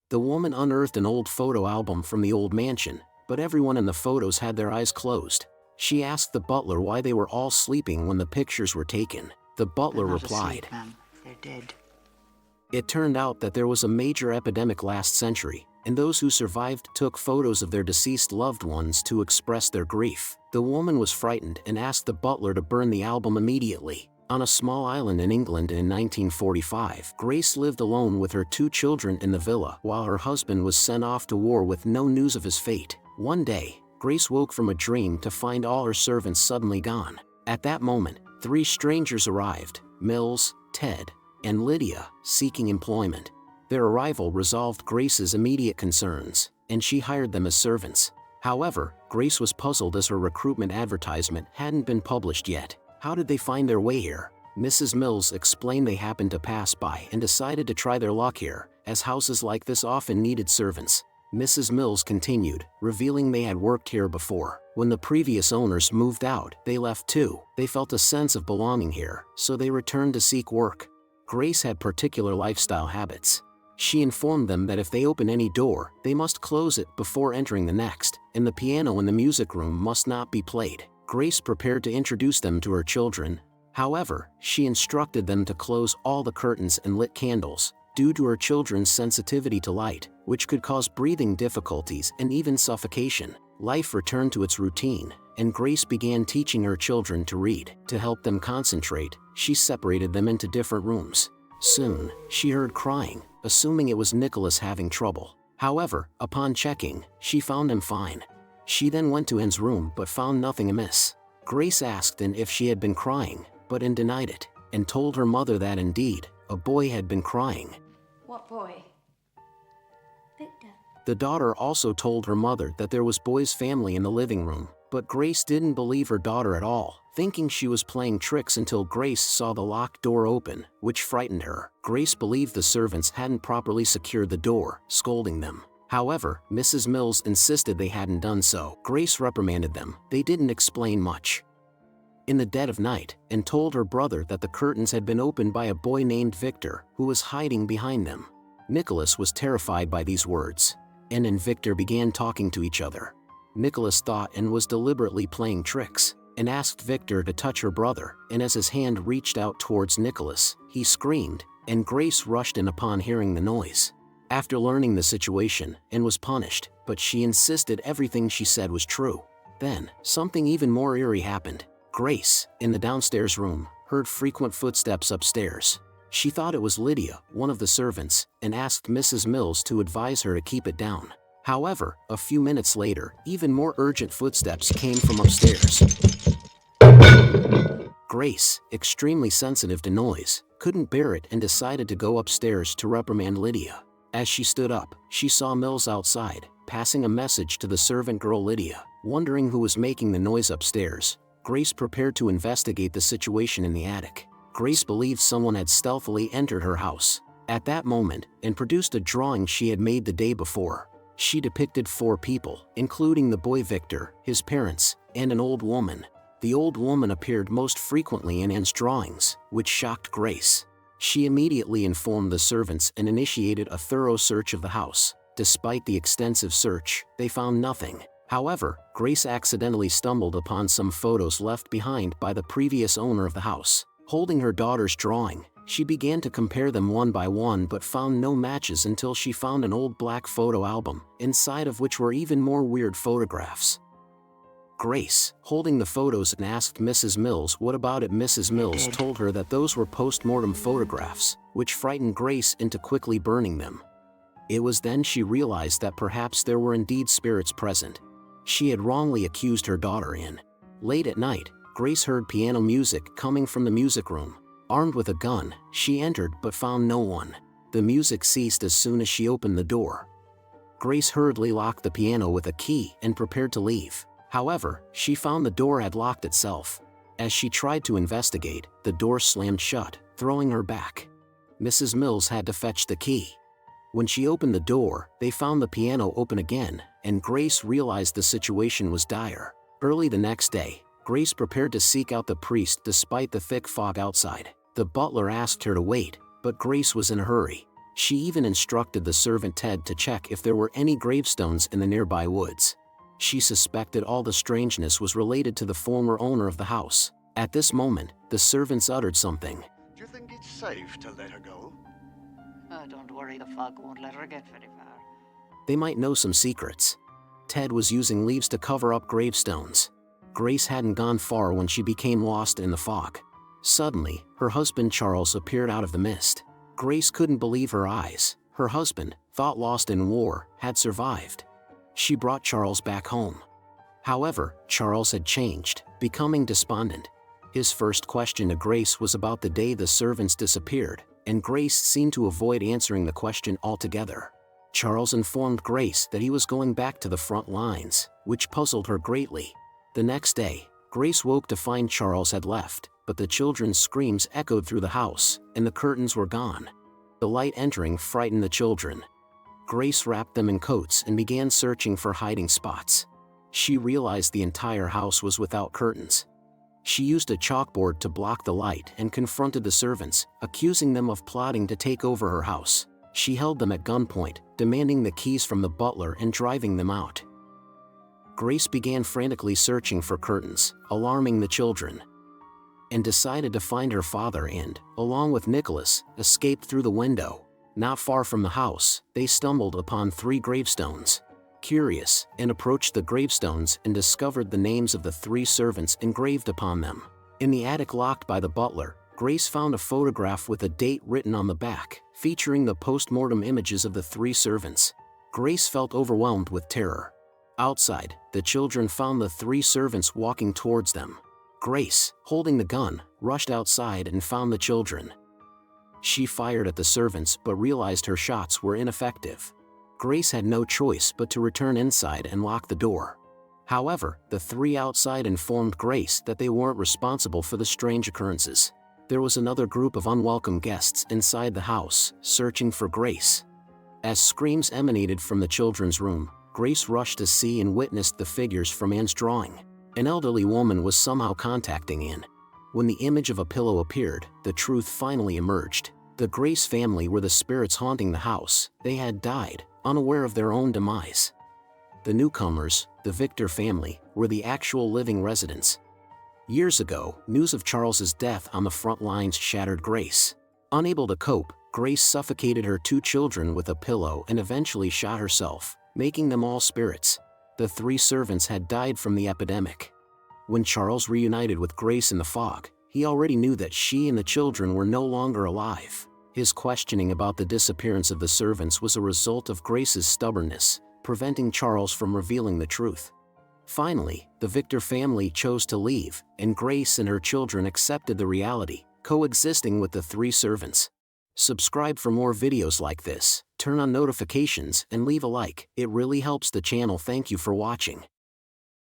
The woman unearthed an old photo album from the old mansion, but everyone in the photos had their eyes closed. She asked the butler why they were all sleeping when the pictures were taken. The butler replied, ma'am. They're dead. It turned out that there was a major epidemic last century, and those who survived took photos of their deceased loved ones to express their grief. The woman was frightened and asked the butler to burn the album immediately. On a small island in England in 1945, Grace lived alone with her 2 children in the villa while her husband was sent off to war with no news of his fate. One day, Grace woke from a dream to find all her servants suddenly gone. At that moment, 3 strangers arrived, Mills, Ted, and Lydia, seeking employment. Their arrival resolved Grace's immediate concerns, and she hired them as servants. However, Grace was puzzled as her recruitment advertisement hadn't been published yet. How did they find their way here? Mrs. Mills explained they happened to pass by and decided to try their luck here, as houses like this often needed servants. Mrs. Mills continued, revealing they had worked here before. When the previous owners moved out, they left too. They felt a sense of belonging here, so they returned to seek work. Grace had particular lifestyle habits. She informed them that if they open any door, they must close it before entering the next, and the piano in the music room must not be played. Grace prepared to introduce them to her children. However, she instructed them to close all the curtains and lit candles, due to her children's sensitivity to light, which could cause breathing difficulties and even suffocation. Life returned to its routine, and Grace began teaching her children to read. To help them concentrate, she separated them into different rooms. Soon, she heard crying, assuming it was Nicholas having trouble. However, upon checking, she found him fine. She then went to Anne's room but found nothing amiss. Grace asked Anne if she had been crying, but Anne denied it, and told her mother that indeed, a boy had been crying. What boy? Victor. The daughter also told her mother that there was boy's family in the living room, but Grace didn't believe her daughter at all, thinking she was playing tricks until Grace saw the locked door open, which frightened her. Grace believed the servants hadn't properly secured the door, scolding them. However, Mrs. Mills insisted they hadn't done so. Grace reprimanded them. They didn't explain much. In the dead of night, Anne told her brother that the curtains had been opened by a boy named Victor, who was hiding behind them. Nicholas was terrified by these words. Anne and Victor began talking to each other. Nicholas thought Anne was deliberately playing tricks, and asked Victor to touch her brother, and as his hand reached out towards Nicholas, he screamed, and Grace rushed in upon hearing the noise. After learning the situation, Anne was punished, but she insisted everything she said was true. Then, something even more eerie happened. Grace, in the downstairs room, heard frequent footsteps upstairs. She thought it was Lydia, one of the servants, and asked Mrs. Mills to advise her to keep it down. However, a few minutes later, even more urgent footsteps came from upstairs. Grace, extremely sensitive to noise, couldn't bear it and decided to go upstairs to reprimand Lydia. As she stood up, she saw Mills outside, passing a message to the servant girl Lydia. Wondering who was making the noise upstairs, Grace prepared to investigate the situation in the attic. Grace believed someone had stealthily entered her house. At that moment, Anne produced a drawing she had made the day before. She depicted 4 people, including the boy Victor, his parents, and an old woman. The old woman appeared most frequently in Anne's drawings, which shocked Grace. She immediately informed the servants and initiated a thorough search of the house. Despite the extensive search, they found nothing. However, Grace accidentally stumbled upon some photos left behind by the previous owner of the house. Holding her daughter's drawing, she began to compare them one by one but found no matches until she found an old black photo album, inside of which were even more weird photographs. Grace, holding the photos, and asked Mrs. Mills what about it. Mrs. Mills told her that those were post-mortem photographs, which frightened Grace into quickly burning them. It was then she realized that perhaps there were indeed spirits present. She had wrongly accused her daughter. Late at night, Grace heard piano music coming from the music room. Armed with a gun, she entered but found no one. The music ceased as soon as she opened the door. Grace hurriedly locked the piano with a key and prepared to leave. However, she found the door had locked itself. As she tried to investigate, the door slammed shut, throwing her back. Mrs. Mills had to fetch the key. When she opened the door, they found the piano open again, and Grace realized the situation was dire. Early the next day, Grace prepared to seek out the priest despite the thick fog outside. The butler asked her to wait, but Grace was in a hurry. She even instructed the servant Ted to check if there were any gravestones in the nearby woods. She suspected all the strangeness was related to the former owner of the house. At this moment, the servants uttered something. Do you think it's safe to let her go? Don't worry, the fog won't let her get very far. They might know some secrets. Ted was using leaves to cover up gravestones. Grace hadn't gone far when she became lost in the fog. Suddenly, her husband Charles appeared out of the mist. Grace couldn't believe her eyes. Her husband, thought lost in war, had survived. She brought Charles back home. However, Charles had changed, becoming despondent. His first question to Grace was about the day the servants disappeared, and Grace seemed to avoid answering the question altogether. Charles informed Grace that he was going back to the front lines, which puzzled her greatly. The next day, Grace woke to find Charles had left, but the children's screams echoed through the house, and the curtains were gone. The light entering frightened the children. Grace wrapped them in coats and began searching for hiding spots. She realized the entire house was without curtains. She used a chalkboard to block the light and confronted the servants, accusing them of plotting to take over her house. She held them at gunpoint, demanding the keys from the butler and driving them out. Grace began frantically searching for curtains, alarming the children, and decided to find her father and, along with Nicholas, escaped through the window. Not far from the house, they stumbled upon 3 gravestones. Curious, and approached the gravestones and discovered the names of the 3 servants engraved upon them. In the attic locked by the butler, Grace found a photograph with a date written on the back, featuring the post-mortem images of the 3 servants. Grace felt overwhelmed with terror. Outside, the children found the 3 servants walking towards them. Grace, holding the gun, rushed outside and found the children. She fired at the servants but realized her shots were ineffective. Grace had no choice but to return inside and lock the door. However, the 3 outside informed Grace that they weren't responsible for the strange occurrences. There was another group of unwelcome guests inside the house, searching for Grace. As screams emanated from the children's room, Grace rushed to see and witnessed the figures from Anne's drawing. An elderly woman was somehow contacting Anne. When the image of a pillow appeared, the truth finally emerged. The Grace family were the spirits haunting the house. They had died, unaware of their own demise. The newcomers, the Victor family, were the actual living residents. Years ago, news of Charles's death on the front lines shattered Grace. Unable to cope, Grace suffocated her 2 children with a pillow and eventually shot herself, making them all spirits. The 3 servants had died from the epidemic. When Charles reunited with Grace in the fog, he already knew that she and the children were no longer alive. His questioning about the disappearance of the servants was a result of Grace's stubbornness, preventing Charles from revealing the truth. Finally, the Victor family chose to leave, and Grace and her children accepted the reality, coexisting with the 3 servants. Subscribe for more videos like this, turn on notifications, and leave a like. It really helps the channel. Thank you for watching.